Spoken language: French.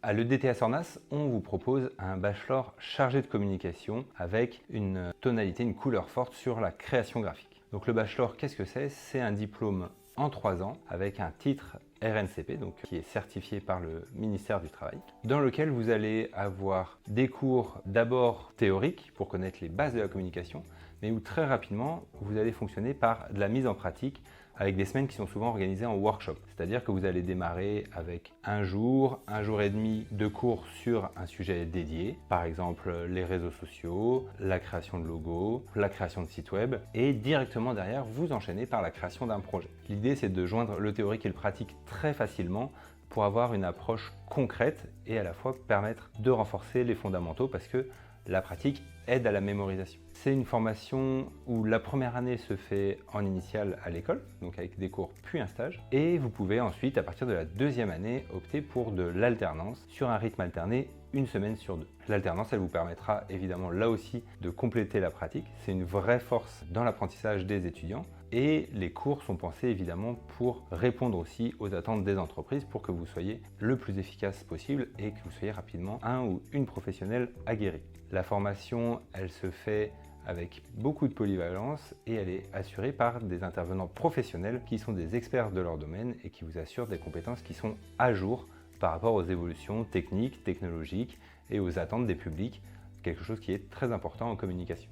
À l'EDT Sornas, on vous propose un bachelor chargé de communication avec une tonalité, une couleur forte sur la création graphique. Donc le bachelor, qu'est-ce que c'est? C'est un diplôme en 3 ans avec un titre RNCP, donc qui est certifié par le ministère du Travail, dans lequel vous allez avoir des cours d'abord théoriques pour connaître les bases de la communication, mais où très rapidement vous allez fonctionner par de la mise en pratique avec des semaines qui sont souvent organisées en workshop. C'est-à-dire que vous allez démarrer avec un jour et demi de cours sur un sujet dédié, par exemple les réseaux sociaux, la création de logos, la création de sites web, et directement derrière vous enchaînez par la création d'un projet. L'idée c'est de joindre le théorique et le pratique très facilement pour avoir une approche concrète et à la fois permettre de renforcer les fondamentaux parce que la pratique aide à la mémorisation. C'est une formation où la première année se fait en initiale à l'école, donc avec des cours puis un stage, et vous pouvez ensuite, à partir de la deuxième année, opter pour de l'alternance sur un rythme alterné, une semaine sur deux. L'alternance, elle vous permettra évidemment là aussi de compléter la pratique. C'est une vraie force dans l'apprentissage des étudiants. Et les cours sont pensés évidemment pour répondre aussi aux attentes des entreprises pour que vous soyez le plus efficace possible et que vous soyez rapidement un ou une professionnelle aguerrie. La formation, elle se fait avec beaucoup de polyvalence et elle est assurée par des intervenants professionnels qui sont des experts de leur domaine et qui vous assurent des compétences qui sont à jour par rapport aux évolutions techniques, technologiques et aux attentes des publics, quelque chose qui est très important en communication.